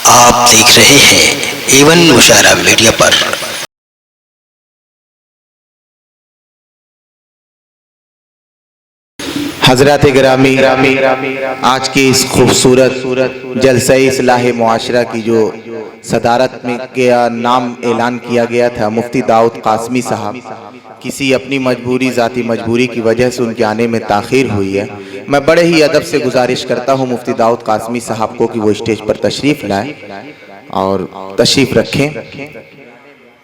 आप देख रहे हैं एवन मुशायरा मीडिया पर। हज़रात गिरामी, आज की इस खूबसूरत जलसा इस्लाह मुआशरा की जो सदारत में के नाम ऐलान किया गया था, मुफ्ती दाऊद कासमी साहब, किसी अपनी मजबूरी, ज़ाती मजबूरी की वजह से उनके आने में ताख़ीर हुई है। मैं बड़े ही अदब से गुजारिश करता हूँ मुफ्ती दाऊद कासमी साहब को कि वो स्टेज पर तशरीफ़ लाएँ और तशरीफ़ रखें।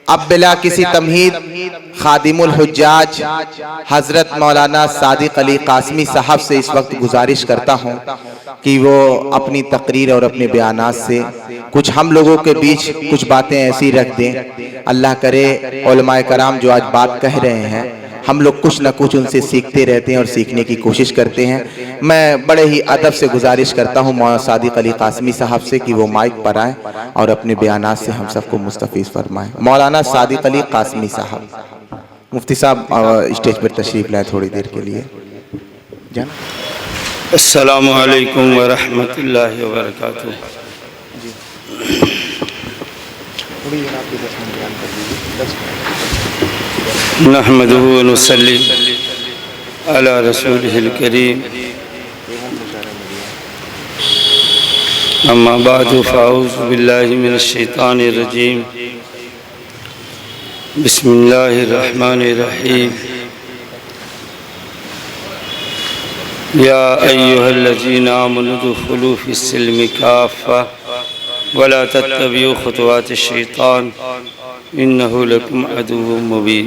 अब बिला किसी तमहीद खादिमुल हुज्जाज हज़रत मौलाना सादिक अली कासमी साहब से इस वक्त गुजारिश करता हूँ कि वो अपनी तकरीर और अपने बयानात से कुछ हम लोगों के बीच कुछ बातें ऐसी रख दें। अल्लाह करे उलमाए कराम जो आज बात कह रहे हैं, हम लोग कुछ न कुछ उनसे सीखते रहते हैं और सीखने की कोशिश करते हैं। मैं बड़े ही अदब से गुजारिश करता हूँ मौलाना सादिक अली कासमी साहब से कि वो माइक पर आएँ और अपने बयानात से हम सबको मुस्तफ़ीज़ फरमाएँ। मौलाना सादिक अली कासमी साहब, मुफ्ती साहब स्टेज पर तशरीफ़ लाए थोड़ी देर के लिए। अस्सलामु अलैकुम व रहमतुल्लाहि व बरकातुहू। नहमदुहु व नुसल्ली अला रसूलिहिल करीम, अम्मा बादु फ़अऊज़ु बिल्लाहि मिनश शैतानिर रजीम, बिस्मिल्लाहिर रहमानिर रहीम। या अय्युहल्लज़ीना आमनु दुख़ुलू फ़िस्सिल्मि काफ़्फ़ा वला तत्तबिउ ख़ुतवातिश शैतान इन्नहु लकुम अदुव्वुम मुबीन।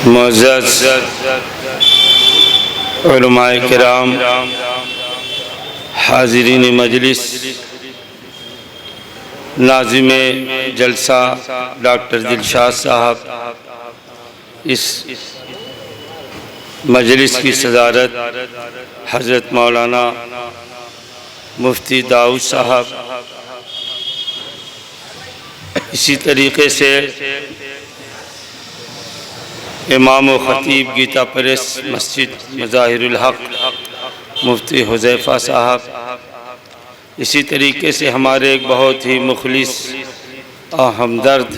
मुअज़्ज़ज़ उलमाए किराम, हाज़िरीन मजलिस, नाज़िमे जलसा डॉक्टर दिलशाद साहब, इस मजलिस की सदारत हज़रत मौलाना मुफ्ती दाऊद साहब, इसी तरीक़े से इमाम व ख़तीब गीता प्रेस मस्जिद मज़ाहिरुल हक़ मुफ्ती हुज़ैफ़ा साहब, इसी तरीके से हमारे एक बहुत ही मुखलिस और हमदर्द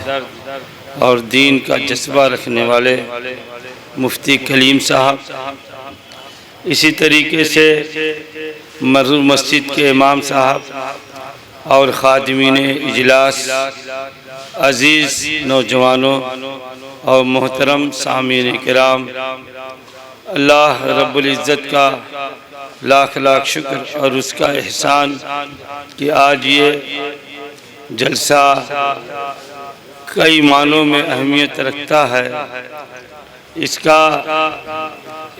और दीन का जज्बा रखने वाले मुफ्ती कलीम साहब, इसी तरीके से मररू मस्जिद के इमाम साहब और ख़ादिमीन इजलास, अज़ीज़ नौजवानों और मोहतरम सामीन किराम, अल्लाह रब्बुल इज़्ज़त का लाख लाख शुक्र और उसका एहसान कि आज ये जलसा कई मानों में अहमियत रखता है। इसका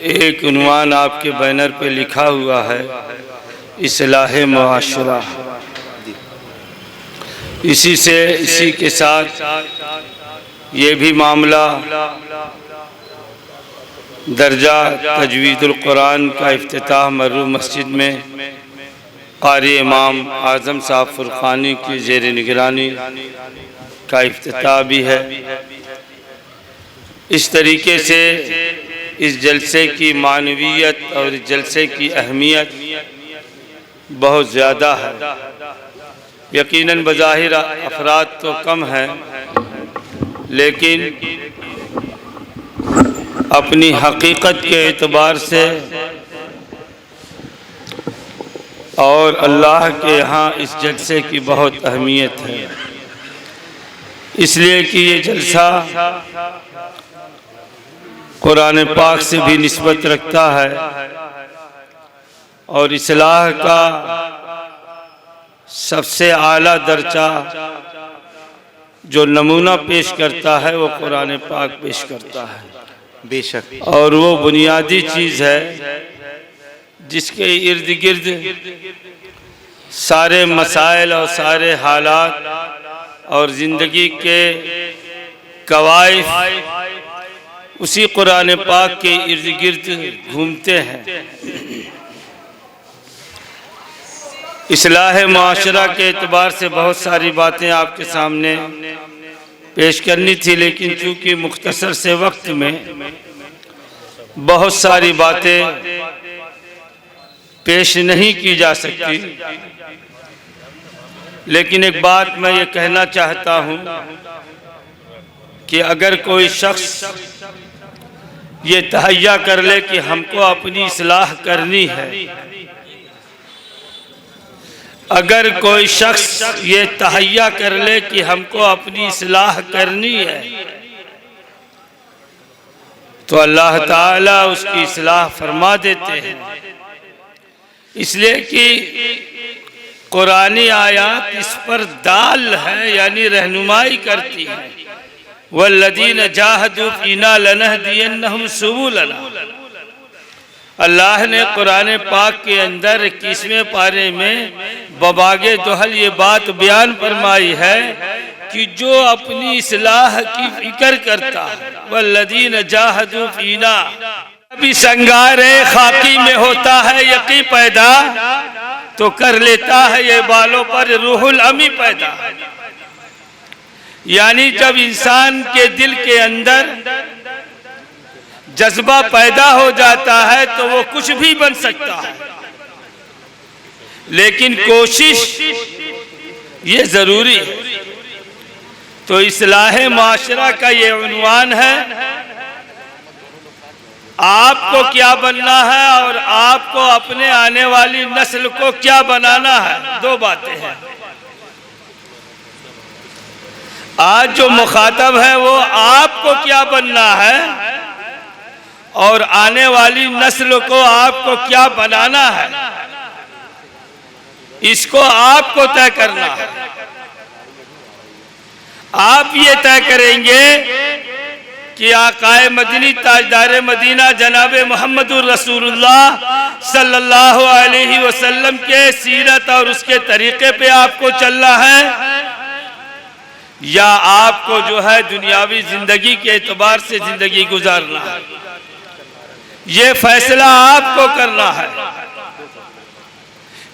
एक उन्वान आपके बैनर पे लिखा हुआ है, इस्लाह मुआशरा। इसी के साथ ये भी मामला दर्जा तजवीदुल कुरान का इफ्तिताह मर्रू मस्जिद में क़ारी इमाम आज़म साहब फ़ुरक़ानी की ज़ेर निगरानी का इफ्तिताह भी है। इस तरीके से इस जलसे की मानवियत और इस जलसे की अहमियत बहुत ज़्यादा है। यकीनन बज़ाहिर अफराद तो कम हैं, लेकिन अपनी हकीकत के एतबार से और अल्लाह के यहाँ इस जलसे की बहुत अहमियत है, इसलिए कि ये जलसा कुरान पाक से भी निस्बत रखता है और इस्लाह का सबसे आला दर्जा जो नमूना पेश करता है वो कुरान पाक पेश करता है। बेशक, और वो बुनियादी चीज़ है जिसके इर्द गिर्द सारे मसाइल और सारे हालात और ज़िंदगी के कवाइफ उसी कुरान पाक के इर्द गिर्द घूमते हैं। इस्लाह मुआशरा के एतबार से बहुत सारी बातें आपके सामने पेश करनी थी, लेकिन चूँकि मुख्तसर से वक्त में बहुत सारी बातें पेश नहीं की जा सकती, लेकिन एक बात मैं ये कहना चाहता हूँ कि अगर कोई शख्स ये तहैया कर ले कि हमको अपनी इस्लाह करनी है, अगर कोई शख्स ये तहैया कर ले कि हमको अपनी इस्लाह करनी है, तो अल्लाह ताला उसकी इस्लाह फरमा देते हैं। इसलिए कि कुरानी आयत इस पर दाल है, यानी रहनुमाई करती है। वल्लदीन जाहदू फीना लनहदियन्नहुम सुबुलना। अल्लाह ने कुरान पाक के अंदर 21वें पारे में बबागे दोहल ये बात बयान फरमाई है कि जो अपनी इस्लाह की फिक्र करता है, वल्लदीन जाहदू फीना, अभी संगार खाकी में होता है यकी पैदा, तो कर लेता है ये बालों पर रूहुल अमी पैदा। यानी जब इंसान के दिल के अंदर जज्बा पैदा हो जाता है तो वो कुछ भी बन सकता है, लेकिन कोशिश ये जरूरी है। तो इस्लाह माशरा का ये उन्वान है, आपको क्या बनना है और आपको अपने आने वाली नस्ल को क्या बनाना है। दो बातें हैं। आज जो मुखातब है वो आपको क्या बनना है और आने वाली नस्ल को आपको क्या बनाना है, इसको आपको तय करना है। आप ये तय करेंगे कि आकाए मदनी ताजदार मदीना जनाब मोहम्मदुर रसूलुल्लाह सल्लल्लाहु अलैहि वसल्लम के सीरत और उसके तरीके पे आपको चलना है, या आपको जो है दुनियावी जिंदगी के एतबार से जिंदगी गुजारना है। ये फैसला आपको करना है।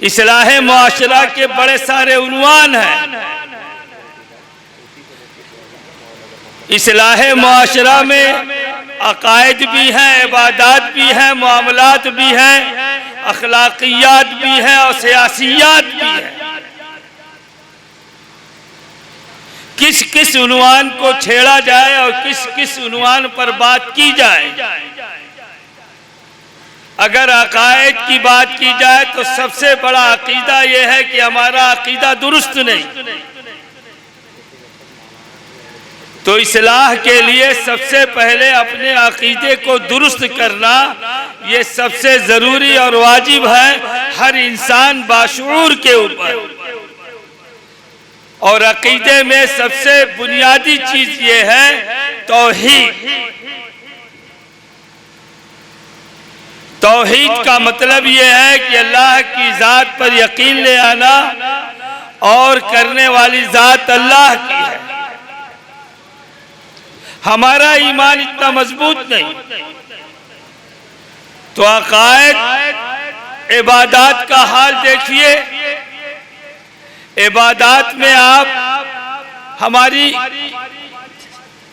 इस्लाह मुआशरा के बड़े सारे उन्वान हैं। इस्लाह मुआशरा में अकायद भी हैं, इबादात भी हैं, मामलात भी हैं, अखलाकियात भी हैं और सियासियात भी हैं। किस किस उन्वान को छेड़ा जाए और किस किस उन्वान पर बात की जाए। अगर अकायद की बात की जाए तो सबसे बड़ा अकीदा यह है कि हमारा अकीदा दुरुस्त नहीं। तो इस्लाह के लिए सबसे पहले अपने अकीदे को दुरुस्त करना ये सबसे ज़रूरी और वाजिब है हर इंसान बाशऊर के ऊपर। और अकीदे में सबसे बुनियादी चीज़ ये है तौहीद। तौहीद का मतलब ये है कि अल्लाह की ज़ात पर यकीन ले आना और करने वाली ज़ात अल्लाह की है। हमारा ईमान इतना मजबूत नहीं, तो अकायद इबादात का हाल देखिए। इबादात में आप हमारी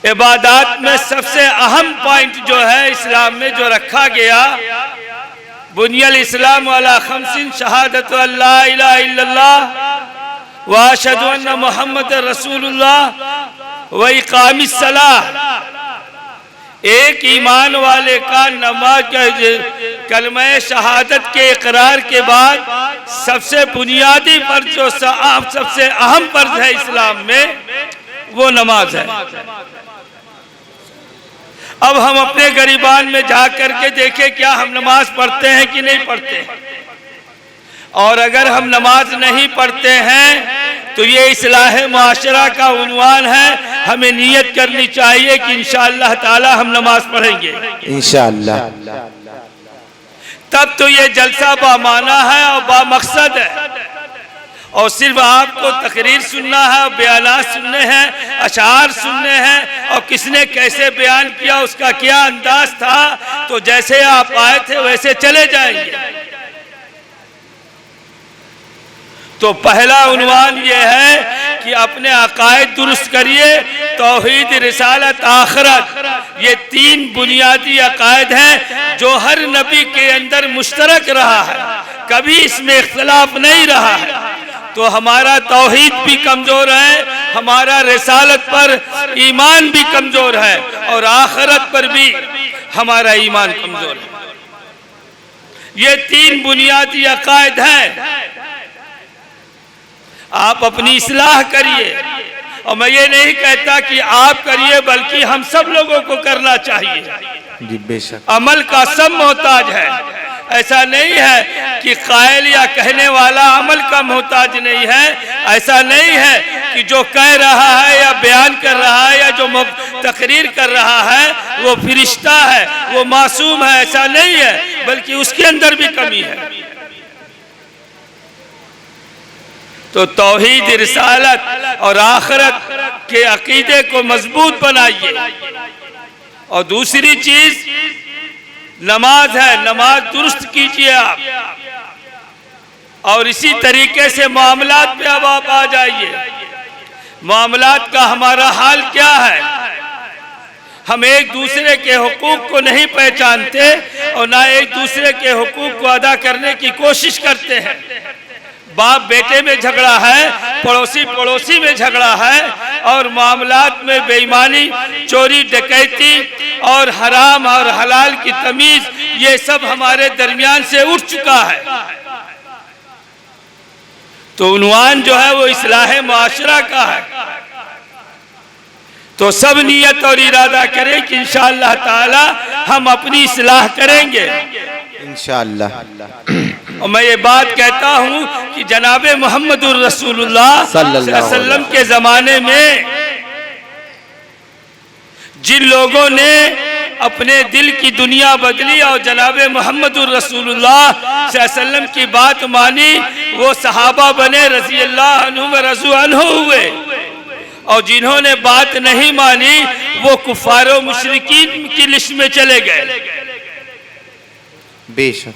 इबादात में सबसे अहम पॉइंट जो है इस्लाम में जो रखा गया, बुनियल इस्लाम वाला खमसिन शहादत अल्ला इलाहा इल्लल्लाह व अशहदु अन्ना मुहम्मद रसूलुल्लाह व इकामिस सलाह। एक ईमान वाले का नमाज कलमा शहादत के इकरार के बाद सबसे बुनियादी फर्ज जो सबसे अहम फर्ज है इस्लाम में वो नमाज है। अब हम अपने गरीबान में जा करके देखें क्या हम नमाज पढ़ते हैं कि नहीं पढ़ते हैं। और अगर हम नमाज नहीं पढ़ते हैं तो ये इस्लाह मुआशरा का उन्वान है। हमें नियत करनी चाहिए कि इंशाअल्लाह ताला हम नमाज पढ़ेंगे इंशाअल्लाह। तब तो ये जलसा बामाना है और बामकसद है। और सिर्फ आपको तकरीर सुनना है, बयानात सुनने हैं, अशार सुनने हैं और किसने कैसे बयान किया, उसका क्या अंदाज था, तो जैसे आप आए थे वैसे चले जाएंगे। तो पहला उन्वान ये है कि अपने अकायद दुरुस्त करिए, तौहीद, रिसालत, आखिरत, ये 3 बुनियादी अकायद हैं जो हर नबी के अंदर मुश्तरक रहा है, कभी इसमें इख्तिलाफ नहीं रहा है। तो हमारा तौहीद भी कमज़ोर है, हमारा रिसालत पर ईमान भी कमज़ोर है और आखिरत पर भी हमारा ईमान कमज़ोर है। ये 3 बुनियादी अकायद हैं। आप अपनी इस्लाह करिए, और मैं ये नहीं कहता कि आप करिए, बल्कि हम सब लोगों को करना चाहिए। जी बेशक। अमल का सब मोहताज है। ऐसा नहीं है कि कायल या कहने वाला अमल का मोहताज नहीं है। ऐसा नहीं है कि जो कह रहा है या बयान कर रहा है या जो तकरीर कर रहा है वो फरिश्ता है, वो मासूम है। ऐसा नहीं है, बल्कि उसके अंदर भी कमी है। तो तौहीद, रिसालत और आखिरत के अकीदे को मजबूत बनाइए। और दूसरी चीज नमाज है, नमाज दुरुस्त कीजिए आप। और इसी तरीके से मामलात पे अब आप आ जाइए। मामलात का हमारा हाल क्या है? हम एक दूसरे के हुकूक को नहीं पहचानते और ना एक दूसरे के हुकूक को अदा करने की कोशिश करते हैं। बाप बेटे में झगड़ा है, पड़ोसी पड़ोसी में झगड़ा है, और मामलात में बेईमानी, चोरी, डकैती और हराम और हलाल की तमीज, ये सब हमारे दरमियान से उठ चुका है। तो उन्वान जो है वो इस्लाह मुआशरा का है। तो सब नियत और इरादा करें कि इंशाअल्लाह ताला हम अपनी इस्लाह करेंगे इंशाअल्लाह। और मैं ये बात कहता हूँ कि जनाबे मोहम्मदुर रसूलुल्लाह सल्लल्लाहु अलैहि वसल्लम के ज़माने में जिन लोगों ने अपने दिल की दुनिया बदली और जनाबे मोहम्मदुर रसूलुल्लाह सल्लल्लाहु अलैहि वसल्लम की बात मानी, वो सहाबा बने, रज़ी अल्लाह अन्हुम व रज़ू अन्हु हुए। और जिन्होंने बात नहीं मानी वो कुफ़ार व मुशरिकीन की लिस्ट में चले गए। बेशक।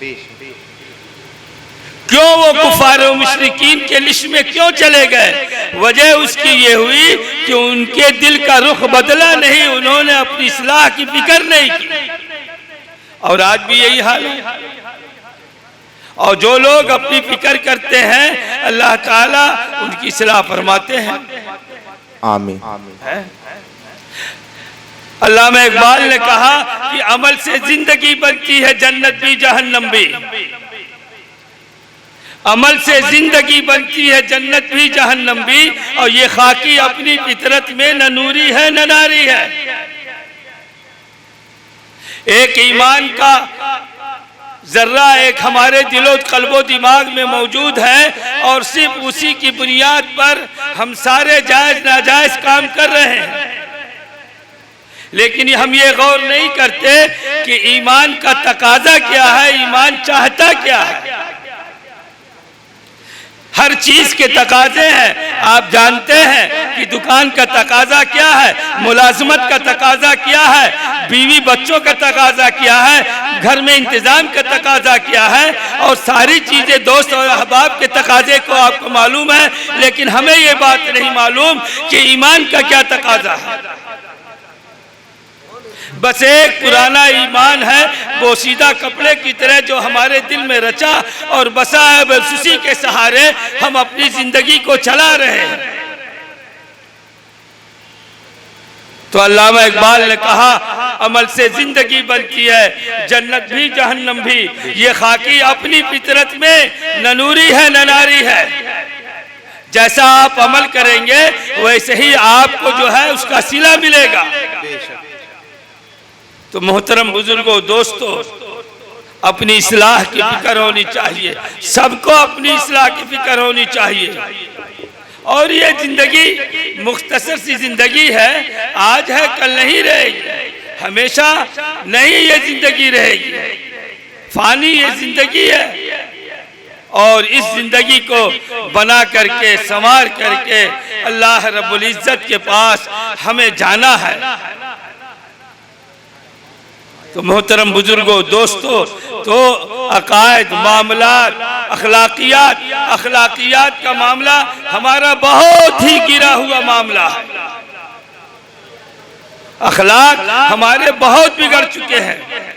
क्यों वो कुफ़ार व मुशरिकीन के लिस्ट में क्यों चले गए? वजह उसकी ये हुई कि उनके दिल का रुख बदला नहीं, उन्होंने अपनी इस्लाह की फिक्र नहीं की। और आज भी यही हाल है। और जो लोग अपनी फिक्र करते हैं, अल्लाह ताला उनकी इस्लाह फरमाते हैं। आमीन। अल्लामा इकबाल ने कहा कि अमल से जिंदगी बनती है, जन्नत भी जहन्नम भी। अमल से जिंदगी बनती है, जन्नत भी जहन्नम भी। और ये खाकी अपनी फितरत में न नूरी है न नारी है। एक ईमान का जर्रा एक हमारे दिलो कल्बो दिमाग में मौजूद है, और सिर्फ उसी की बुनियाद पर हम सारे जायज नाजायज काम कर रहे हैं। लेकिन हम ये गौर नहीं करते कि ईमान का तकाजा क्या है, ईमान चाहता क्या है। हर चीज के तकाजे हैं। आप जानते हैं कि दुकान का तकाजा क्या है, मुलाजमत का तकाजा क्या है, बीवी बच्चों का तकाजा क्या है, घर में इंतजाम का तकाजा क्या है, और सारी चीजें दोस्त और अहबाब के तकाजे को आपको मालूम है। लेकिन हमें ये बात नहीं मालूम कि ईमान का क्या तकाजा है। बस एक पुराना ईमान है, बोसीदा कपड़े की तरह, जो हमारे दिल में रचा और बसा है। बस उसी के सहारे हम अपनी जिंदगी को चला रहे हैं। तो अल्लामा इकबाल ने कहा, अमल से जिंदगी बनती है, जन्नत भी जहन्नम भी। ये खाकी अपनी फितरत में न नूरी है न नारी है। जैसा आप अमल करेंगे वैसे ही आपको जो है उसका सिला मिलेगा। तो मोहतरम बुजुर्गों, दोस्तों, अपनी इस्लाह की फिक्र होनी चाहिए। सबको अपनी इस्लाह की फिक्र होनी चाहिए। और ये जिंदगी मुख्तसर सी जिंदगी है, आज है कल नहीं रहेगी, हमेशा नहीं ये जिंदगी रहेगी। फानी ये जिंदगी है, और इस जिंदगी को बना करके संवार करके अल्लाह रब्बुल इज्जत के पास हमें जाना है। तो मोहतरम बुजुर्गों, दोस्तों, तो अकायद, मामलात, अखलाकियात का मामला हमारा बहुत ही गिरा हुआ मामला है। अखलाक हमारे बहुत बिगड़ चुके हैं।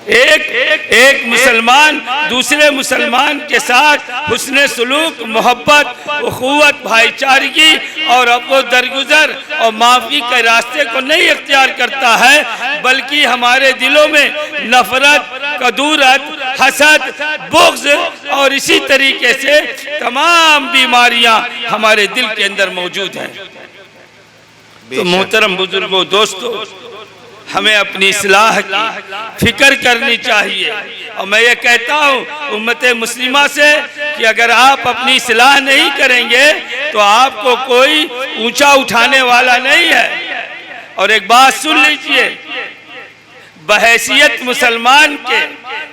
एक मुसलमान दूसरे मुसलमान के साथ हुस्न सुलूक, मोहब्बत, उखुवत, भाईचारगी और अफ़्व दरगुजर और माफ़ी के रास्ते को नहीं इख्तियार करता है, बल्कि हमारे दिलों में नफरत, कदूरत, हसद, बुग़्ज़ और इसी तरीके से तमाम बीमारियां हमारे दिल के अंदर मौजूद हैं। तो मोहतरम बुजुर्गों, दोस्तों, हमें अपनी इस्लाह की फिक्र करनी चाहिए। और मैं ये कहता हूँ उम्मत मुस्लिमा से कि अगर आप अपनी इस्लाह नहीं करेंगे तो आपको कोई ऊंचा उठाने वाला नहीं है। और एक बात सुन लीजिए, बहैसियत मुसलमान के,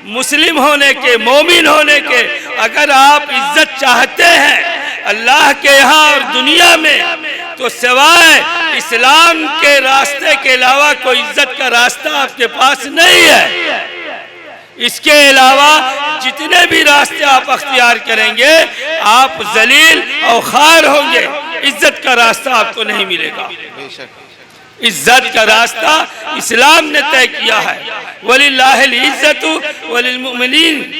मुस्लिम होने के, मोमिन होने के, अगर आप इज्जत चाहते हैं अल्लाह के यहाँ और दुनिया में, तो सिवाय इस्लाम के रास्ते के अलावा कोई इज्जत का रास्ता आपके पास नहीं है। इसके अलावा जितने भी रास्ते आप अख्तियार करेंगे आप जलील और खार होंगे, इज्जत का रास्ता आपको नहीं मिलेगा। इज्जत का रास्ता इस्लाम ने तय किया है। वलिल्लाहिल इज्जतु वलिल मुमिनीन,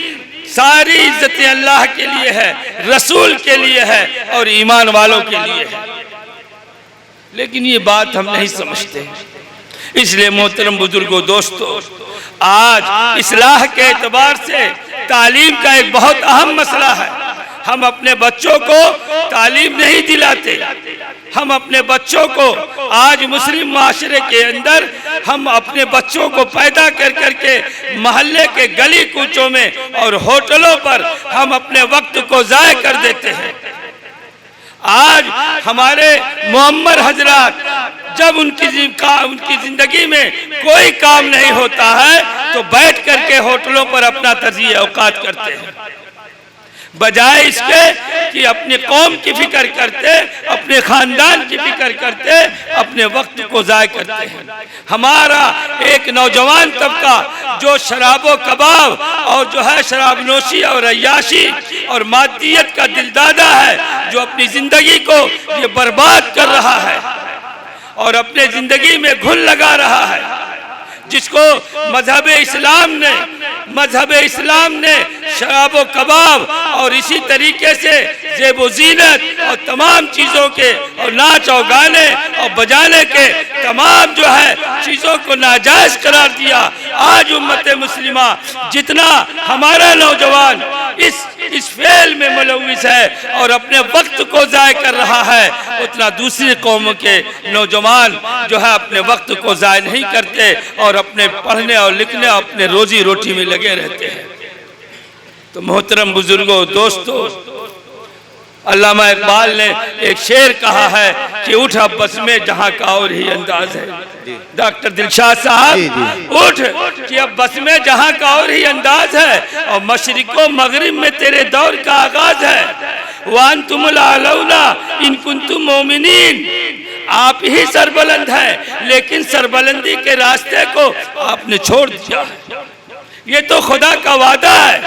सारी इज्जतें अल्लाह के लिए है, रसूल के लिए है और ईमान वालों के लिए है। लेकिन ये बात हम नहीं समझते। इसलिए मोहतरम बुजुर्गों, दोस्तों, आज इस्लाह के एतबार से तालीम का एक बहुत अहम मसला है। हम अपने बच्चों को तालीम नहीं दिलाते। हम अपने बच्चों को आज मुस्लिम माशरे के अंदर हम अपने बच्चों को पैदा कर करके मोहल्ले के गली कूचों में और होटलों पर हम अपने वक्त को ज़ाय कर देते हैं। आज हमारे मुअम्मर हजरात जब उनकी जिंदगी में कोई काम नहीं होता है तो बैठ करके होटलों पर अपना तज़िये औकात करते हैं, बजाय इसके कि अपने कौम की फिक्र करते, अपने खानदान की फिक्र करते, अपने वक्त को ज़ाय करते हैं। हमारा एक नौजवान तबका जो शराबो कबाब और जो है शराब नोशी और अय्याशी और मादियत का दिलदादा है, जो अपनी ज़िंदगी को ये बर्बाद कर रहा है और अपने ज़िंदगी में घुन लगा रहा है, जिसको मजहब इस्लाम ने शराब व कबाब और इसी तरीके से ज़ेब व ज़ीनत और तमाम चीज़ों के और नाच और गाने और बजाने के तमाम जो है चीज़ों को नाजायज़ करार दिया। आज उम्मत मुस्लिमा जितना हमारा नौजवान इस फेल में मुलव्विस है और अपने वक्त को ज़ाय कर रहा है, उतना दूसरी कौमों के नौजवान जो है अपने वक्त को ज़ाय नहीं करते और अपने पढ़ने और लिखने और अपने रोजी रोटी में लगे रहते हैं। तो मोहतरम बुजुर्गों, दोस्तों, अल्लामा इकबाल ने एक शेर कहा है कि उठ अब बस में जहाँ का और ही अंदाज है। डॉक्टर दिलशाद साहब, उठ कि अब बस में जहाँ का और ही अंदाज है और मशरिको मगरिब में तेरे दौर का आगाज है। वान तुमुल आलौना इन कुंतुम मोमिनीन, आप ही सरबलंद हैं, लेकिन सरबलंदी के रास्ते को आपने छोड़ दिया। ये तो खुदा का वादा है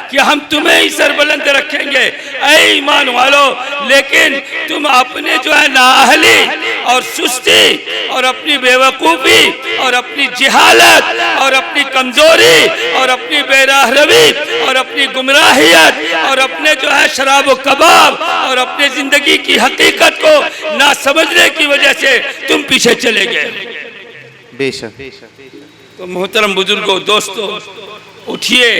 कि हम तुम्हें ही सरबलंद रखेंगे ऐ ईमान वालों, लेकिन तुम अपने जो है नाअहली और सुस्ती और अपनी बेवकूफ़ी और अपनी जिहालत और अपनी कमज़ोरी और अपनी बेराहरवी और अपनी गुमराहियत और अपने जो है शराब व कबाब और अपने ज़िंदगी की हकीकत को ना समझने की वजह से तुम पीछे चले गए। बेशक। तो मोहतरम बुजुर्गों, दोस्तों, उठिए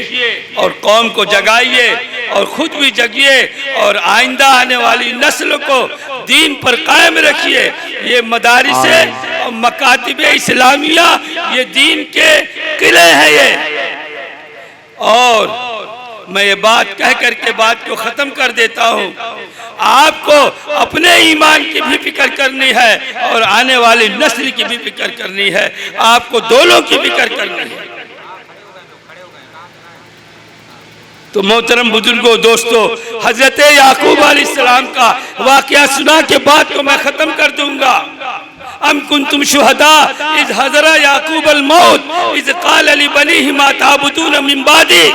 और कौम को जगाइए और खुद भी जगिए और आइंदा आने वाली नस्ल को दीन पर कायम रखिए। ये मदारिसे और मकातिब इस्लामिया ये दीन के किले हैं ये। और मैं ये बात कह करके बात को ख़त्म कर देता हूँ। आपको अपने ईमान की भी फिक्र करनी है और आने वाली नस्ल की भी फिक्र करनी है। आपको दोनों की फिक्र करनी है। तो मोहतरम बुजुर्गों, दोस्तों, हजरत याकूब अलैहिस्सलाम का वाक़या सुना के बात को मैं ख़त्म कर दूंगा। अम कुंतुम शुहदा इज़ हज़रा याकूब अल मौत इज़ क़ाल लि बनीहि मा ताबुदून मिन बादी।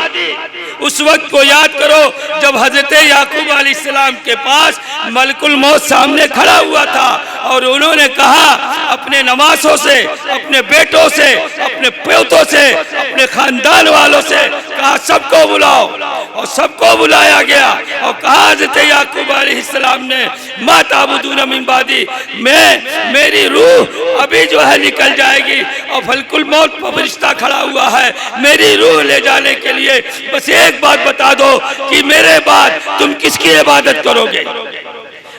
उस वक्त को याद करो जब हजरत याकूब अलैहिस्सलाम के पास मलकुल मौत सामने खड़ा हुआ था और उन्होंने कहा अपने नवासों से, अपने बेटों से, अपने पोतों से, अपने खानदान वालों से कहा सबको बुलाओ, और सबको बुलाया गया और कहा हज़रत याकूब अलैहिस्सलाम ने मा ताबुदून मिन बादी, मेरी रूह अभी जो है निकल जाएगी और फलकुल मौत पर फरिश्ता खड़ा हुआ है मेरी रूह ले जाने के लिए, बस एक बात बता दो कि मेरे बाद तुम किसकी इबादत करोगे?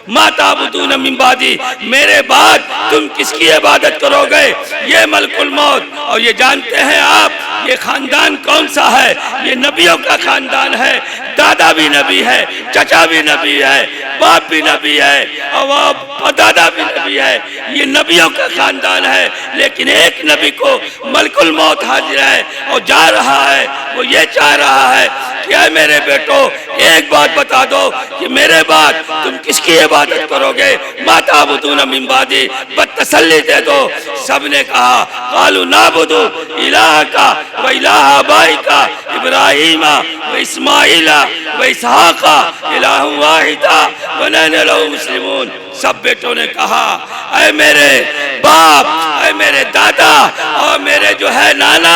मा ताबुदून मिन बादी, मेरे बाद तुम किसकी इबादत करोगे? ये मलकुल मौत। और ये जानते हैं आप ये खानदान कौन सा है? ये नबियों का खानदान है, दादा भी नबी है, चचा भी नबी है, बाप भी नबी है और दादा भी नबी है, ये नबियों का खानदान है। लेकिन एक नबी को मलकुल मौत हाजिर है और जा रहा है, वो ये चाह रहा है कि ऐ मेरे बेटो एक बात बता दो कि मेरे बाद तुम किसकी इबादत करोगे? मा ताबुदून मिन बादी, बतसल्ली दे दो। सबने कहा कालू नाबुदु इलाहका व इलाह आबाइका इब्राहीमा व इस्माइला व इसहाका इलाहुन वाहिदा व नहनु लहू मुस्लिमून। सब बेटों ने कहा ऐ मेरे बाप, ऐ मेरे दादा और मेरे जो है नाना,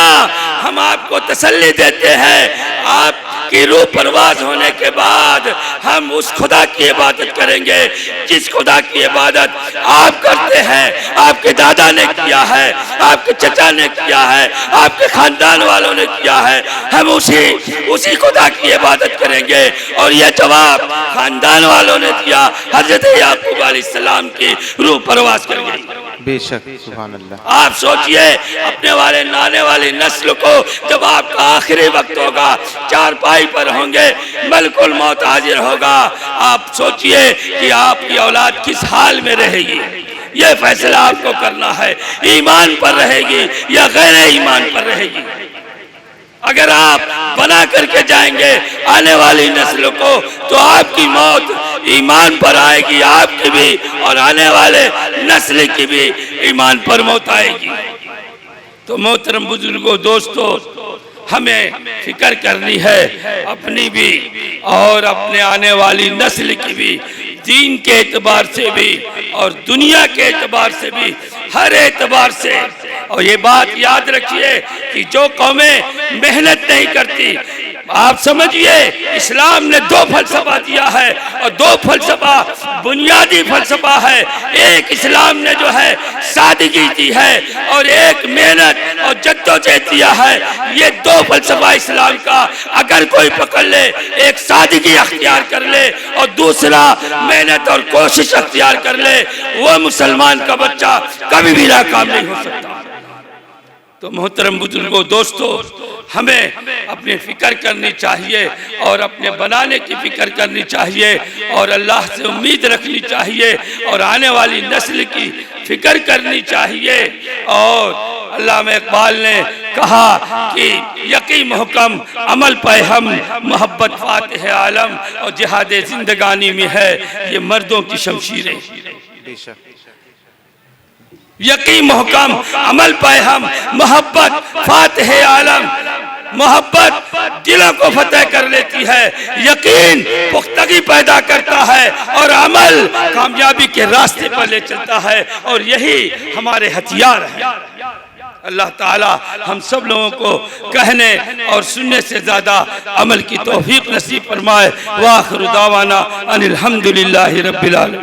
हम आपको तसल्ली देते हैं, आपकी रूह परवाज होने के बाद हम उस खुदा की इबादत करेंगे जिस खुदा की इबादत आप करते हैं, आपके दादा ने किया है, आपके चचा ने किया है, आपके खानदान वालों ने किया है, हम उसी खुदा की इबादत करेंगे। और यह जवाब खानदान वालों ने दिया, हजरत याकूब अलैहिस्सलाम की रूह परवाज कर गई। बेशक, सुभान अल्लाह। आप सोचिए अपने वाले नाने वाली नस्ल को जब आपका आखिरी वक्त होगा, चारपाई पर होंगे, मलकुल मौत हाजिर होगा, आप सोचिए कि आपकी औलाद किस हाल में रहेगी। ये फैसला आपको करना है, ईमान पर रहेगी या गैर ईमान पर रहेगी। अगर आप बना करके जाएंगे आने वाली नस्ल को तो आपकी मौत ईमान पर आएगी, आपकी भी और आने वाले नस्ल की भी ईमान पर मौत आएगी। तो मोहतरम बुजुर्गों, दोस्तों, हमें फिक्र करनी है अपनी भी और अपने आने वाली नस्ल की भी, दीन के एतबार से भी और दुनिया के एतबार से भी, हर एतबार से। और ये बात याद रखिए कि जो कौमें मेहनत नहीं करती, आप समझिए इस्लाम ने दो फलसफा दिया है और दो फलसफा बुनियादी फलसफा है। एक इस्लाम ने जो है सादगी दी है और एक मेहनत और जद्दोजहद दिया है। ये दो फलसफा इस्लाम का अगर कोई पकड़ ले, एक सादगी अख्तियार कर ले और दूसरा मेहनत और कोशिश अख्तियार कर ले, वो मुसलमान का बच्चा कभी भी नाकाम नहीं हो सकता। तो मोहतरम बुजुर्गों, दोस्तों, हमें अपनी फिक्र करनी चाहिए और अपने बनाने की फिक्र करनी चाहिए और अल्लाह से उम्मीद रखनी चाहिए और आने वाली नस्ल की फिक्र करनी चाहिए। और अल्लामा इकबाल ने कहा कि यकी मुहकम अमल पे हम, मोहब्बत फातिह आलम और जिहाद जिंदगानी में है ये मर्दों की शमशीरें। यकी मुहकम अमल पे हम, मोहब्बत फातिह आलम, मोहब्बत दिलों को फतेह कर लेती है, यकीन पुख्तगी पैदा करता है और अमल कामयाबी के रास्ते पर ले चलता है। और यही हमारे हथियार हैं। अल्लाह ताला हम सब लोगों को कहने और सुनने से ज्यादा अमल की तौफीक नसीब फरमाए। व आखिर दावाना अनिल हम्दुलिल्लाहि रब्बिल आलमीन।